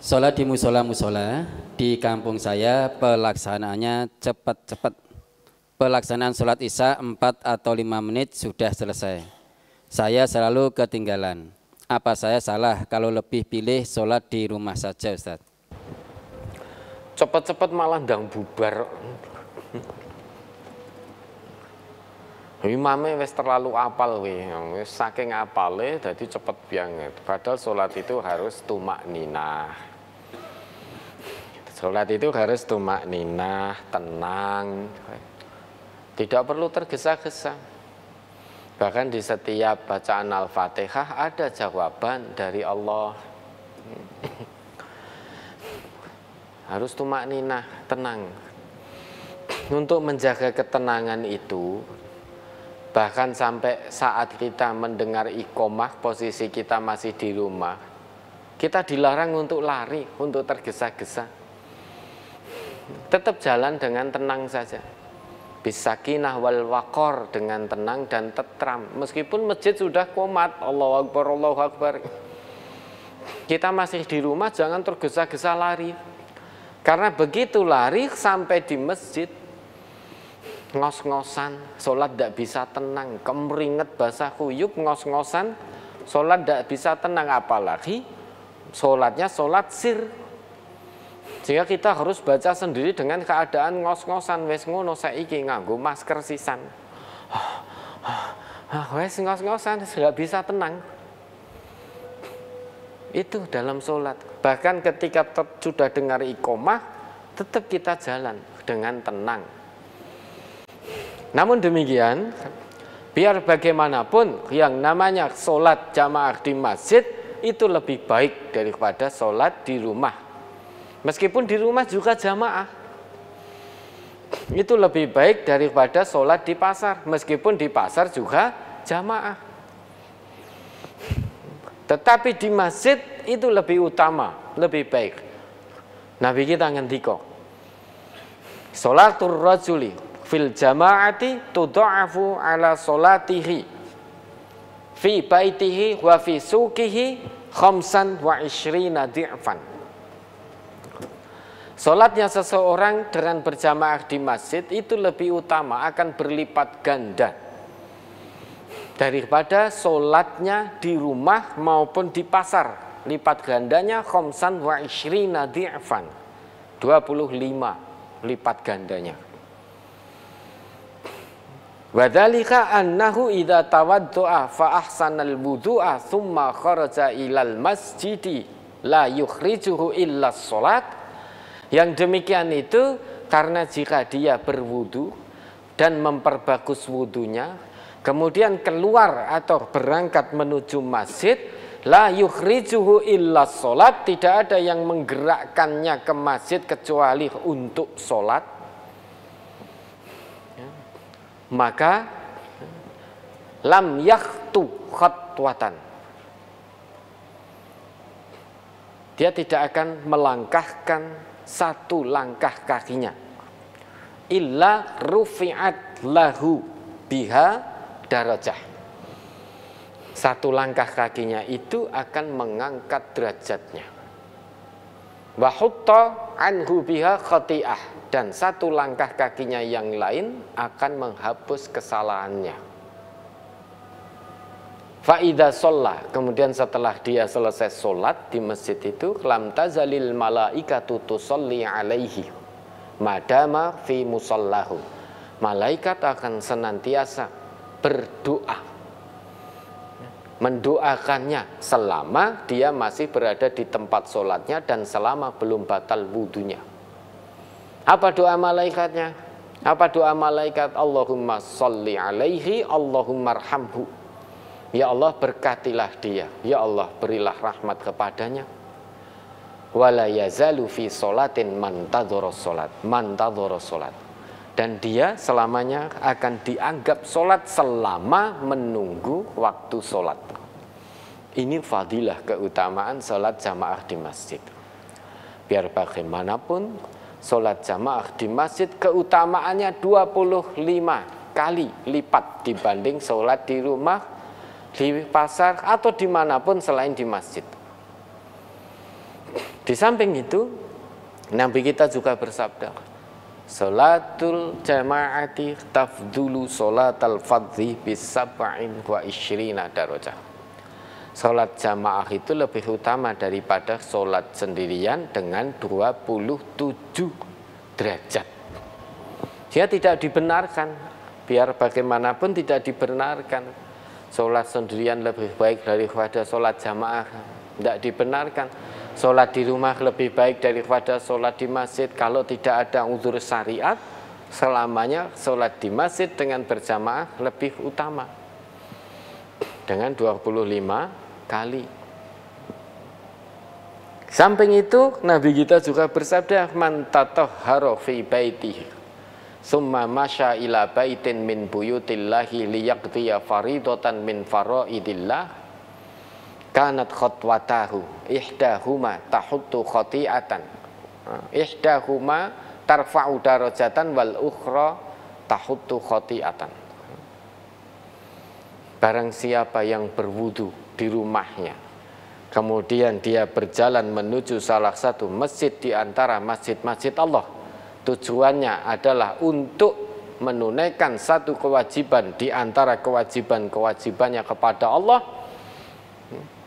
Sholat di musola-musola di kampung saya pelaksanaannya cepat-cepat. Pelaksanaan sholat isya 4 atau 5 menit sudah selesai. Saya selalu ketinggalan. Apa saya salah kalau lebih pilih sholat di rumah saja, Ustaz? Cepat-cepat malah ndang bubar. Imame wis terlalu apal wis saking apale dadi cepet banget. Padahal sholat itu harus tumak ninah. Sholat itu harus tumak ninah, tenang. Tidak perlu tergesa-gesa. Bahkan di setiap bacaan Al-Fatihah ada jawaban dari Allah. Harus tumak ninah, tenang. Untuk menjaga ketenangan itu, bahkan sampai saat kita mendengar iqomah, posisi kita masih di rumah, kita dilarang untuk lari, untuk tergesa-gesa. Tetap jalan dengan tenang saja. Bisakinah wal waqor, dengan tenang dan tetram. Meskipun masjid sudah qomat, Allahu Akbar, Allahu Akbar. Kita masih di rumah, jangan tergesa-gesa lari. Karena begitu lari sampai di masjid, ngos-ngosan, sholat tidak bisa tenang, kemeringet basah kuyup, ngos-ngosan, sholat tidak bisa tenang, apalagi sholatnya sholat sir. Sehingga kita harus baca sendiri dengan keadaan ngos-ngosan, wes ngono saiki nganggo masker sisan. Wes ngos-ngosan, nggak bisa tenang. Itu dalam sholat. Bahkan ketika sudah dengar iqomah, tetap kita jalan dengan tenang. Namun demikian, biar bagaimanapun yang namanya sholat jamaah di masjid itu lebih baik daripada sholat di rumah. Meskipun di rumah juga jamaah, itu lebih baik daripada sholat di pasar. Meskipun di pasar juga jamaah, tetapi di masjid itu lebih utama, lebih baik. Nabi kita ngendika, sholatul rajuli fil jama'ati tudha'afu ala sholatihi fi baitihi wa fi suqihi khamsan wa ishrina di'fan. Sholatnya seseorang dengan berjamaah di masjid itu lebih utama, akan berlipat ganda daripada sholatnya di rumah maupun di pasar. Lipat gandanya khamsan wa ishrina di'fan, 25 lipat gandanya. Wadzalika annahu idza tawaddu'a fa ahsanal wudu'a thumma kharaja ilal masjidi la yukhrijuhu illa sholat. Yang demikian itu karena jika dia berwudu dan memperbagus wudunya, kemudian keluar atau berangkat menuju masjid, la yukhrijuhu illa sholat, tidak ada yang menggerakkannya ke masjid kecuali untuk sholat, maka lam yakhtu khatwatan, dia tidak akan melangkahkan satu langkah kakinya, illa rufi'at lahu biha darajah. Satu langkah kakinya itu akan mengangkat derajatnya. Wa hutta anhu biha khati'ah, dan satu langkah kakinya yang lain akan menghapus kesalahannya. Fa'idha sholat, kemudian setelah dia selesai sholat di masjid itu, lam tazalil malaikatu tusalli alaihi madama fi musallahu. Malaikat akan senantiasa berdoa, mendoakannya selama dia masih berada di tempat sholatnya dan selama belum batal wudunya. Apa doa malaikatnya? Apa doa malaikat? Allahumma sholli alaihi, Allahumma arhamhu. Ya Allah, berkatilah dia, ya Allah, berilah rahmat kepadanya. Wala yazalu fi sholatin mantadhara sholat, dan dia selamanya akan dianggap sholat selama menunggu waktu sholat. Ini fadilah, keutamaan sholat jamaah di masjid. Biar bagaimanapun, sholat jamaah di masjid keutamaannya 25 kali lipat dibanding sholat di rumah, di pasar, atau dimanapun selain di masjid. Di samping itu, Nabi kita juga bersabda, salatul jama'ati tafdulu salatal fadhi bisab'in wa isyrina darajah. Salat jamaah itu lebih utama daripada salat sendirian dengan 27 derajat. Dia tidak dibenarkan, biar bagaimanapun tidak dibenarkan. Salat sendirian lebih baik daripada salat jamaah, tidak dibenarkan. Salat di rumah lebih baik daripada salat di masjid. Kalau tidak ada uzur syariat, selamanya salat di masjid dengan berjamaah lebih utama dengan 25 kali. Samping itu Nabi kita juga bersabda, man tatahhara fi baitihi summa masya ila baitin min buyutillahi liyaqdiya faridatan min faraidillah kanat khotwatahu ihdahuma tahuttu khoti'atan ihdahuma tarfa'u darajatan wal ukhra tahuttu khoti'atan. Barang siapa yang berwudu di rumahnya, kemudian dia berjalan menuju salah satu masjid di antara masjid-masjid Allah, tujuannya adalah untuk menunaikan satu kewajiban di antara kewajiban-kewajibannya kepada Allah,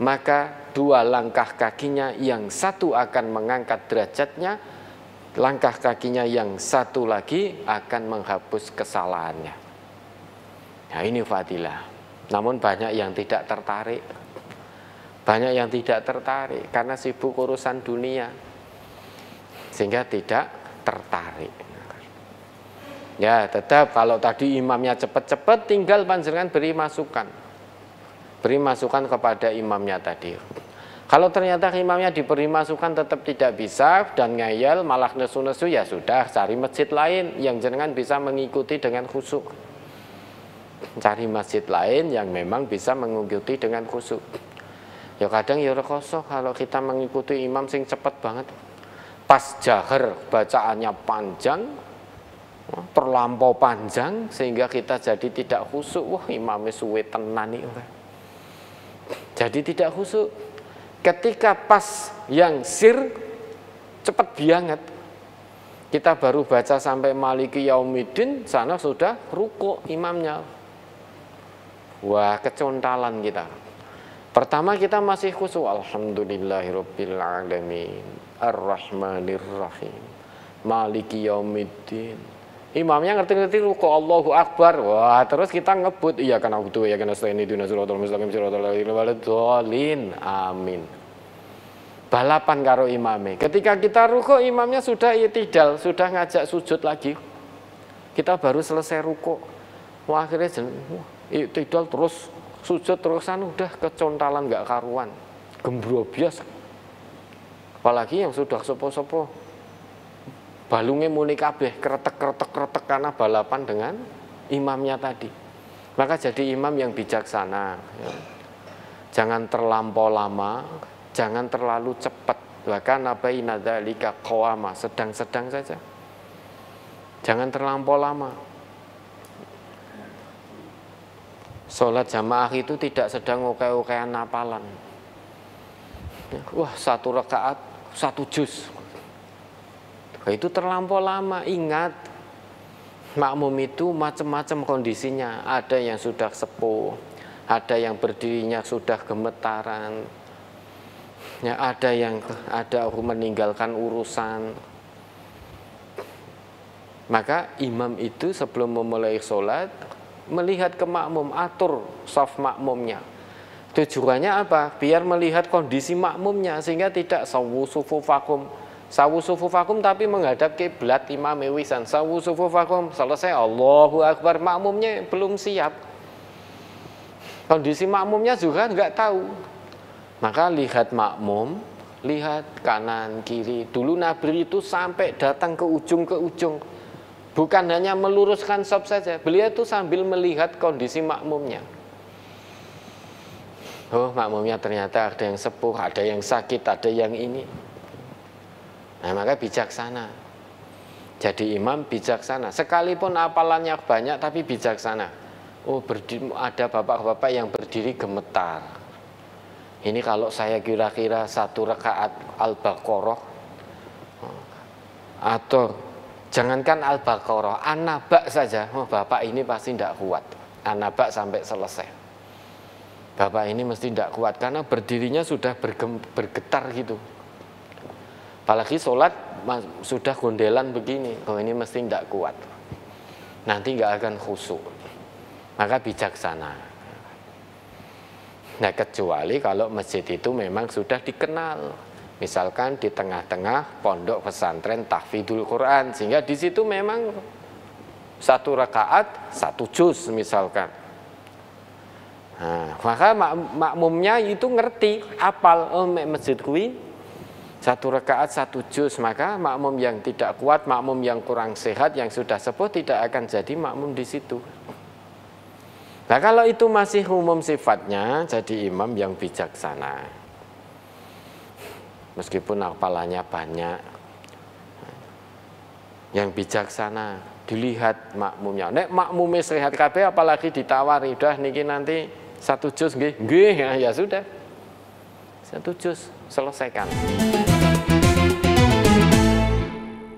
maka dua langkah kakinya yang satu akan mengangkat derajatnya, langkah kakinya yang satu lagi akan menghapus kesalahannya. Nah, ini fadilah. Namun banyak yang tidak tertarik. Banyak yang tidak tertarik karena sibuk urusan dunia, sehingga tidak tertarik. Ya, tetap kalau tadi imamnya cepat-cepat, tinggal panjenengan beri masukan. Beri masukan kepada imamnya tadi. Kalau ternyata imamnya diberi masukan tetap tidak bisa dan ngeyel malah nesu-nesu, ya sudah, cari masjid lain yang jenengan bisa mengikuti dengan khusyuk. Cari masjid lain yang memang bisa mengikuti dengan khusyuk. Ya kadang ya rekoso kalau kita mengikuti imam sing cepet banget, pas jahar bacaannya panjang, terlampau panjang sehingga kita jadi tidak khusyuk. Wah, imamnya suwe tenan iki. Jadi tidak khusyuk. Ketika pas yang sir cepat banget, kita baru baca sampai Maliki Yaumiddin, sana sudah ruku imamnya. Wah, kecontalan kita. Pertama kita masih khusyuk, alhamdulillahirabbil alamin, arrahmanirrahim, maliki yaumiddin. Imamnya ngerti-ngerti ruku, Allahu akbar. Wah, terus kita ngebut, iya kan aku tuh ya kan nasta'in ihdinas siratal mustaqim siratal ladzina an'amta 'alaihim, amin. Balapan karo imame. Ketika kita ruku, imamnya sudah i'tidal, sudah ngajak sujud lagi. Kita baru selesai ruku. Wah, akhirnya i'tidal terus sujud terusan, udah kecontalan gak karuan, gembrobias. Apalagi yang sudah sopo-sopo balungnya muni kabeh kretek karena balapan dengan imamnya tadi. Maka jadi imam yang bijaksana, ya. Jangan terlampau lama, jangan terlalu cepat. Bahkan baina dzalika qawama, sedang-sedang saja. Jangan terlampau lama. Sholat jamaah itu tidak sedang oke-okean hafalan. Wah, satu rakaat, satu juz. Itu terlampau lama. Ingat, makmum itu macam-macam kondisinya. Ada yang sudah sepuh, ada yang berdirinya sudah gemetaran, ya, ada meninggalkan urusan. Maka imam itu sebelum memulai sholat melihat ke makmum, atur shaf makmumnya. Tujuannya apa? Biar melihat kondisi makmumnya sehingga tidak sawu sufufakum. Sawu sufufakum tapi menghadap kiblat imam wisan. Sawu sufufakum selesai Allahu akbar, makmumnya belum siap. Kondisi makmumnya juga enggak tahu. Maka lihat makmum, lihat kanan kiri. Dulu Nabi itu sampai datang ke ujung. Bukan hanya meluruskan shaf saja, beliau itu sambil melihat kondisi makmumnya. Oh, makmumnya ternyata ada yang sepuh, ada yang sakit, ada yang ini. Nah, maka bijaksana. Jadi imam bijaksana. Sekalipun hafalannya banyak tapi bijaksana. Oh, ada bapak-bapak yang berdiri gemetar. Ini kalau saya kira-kira 1 rakaat Al-Baqarah, atau jangankan Al-Baqarah, An-Naba saja, bapak ini pasti tidak kuat. An-Naba sampai selesai. Bapak ini mesti tidak kuat karena berdirinya sudah bergetar gitu. Apalagi sholat sudah gondelan begini, ini mesti tidak kuat. Nanti nggak akan khusyuk. Maka bijaksana. Nah, kecuali kalau masjid itu memang sudah dikenal. Misalkan di tengah-tengah pondok pesantren tahfidzul Quran, sehingga di situ memang 1 rakaat 1 juz misalkan. Nah, maka makmumnya itu ngerti, apal, masjid kuwi 1 rakaat 1 juz, maka makmum yang tidak kuat, makmum yang kurang sehat, yang sudah sepuh tidak akan jadi makmum di situ. Nah, kalau itu masih umum sifatnya, jadi imam yang bijaksana. Meskipun hafalannya banyak, yang bijaksana, dilihat makmumnya. Nek makmumnya sehat kabeh apalagi ditawari, udah niki nanti 1 juz nggih, ya sudah. 1 juz selesaikan.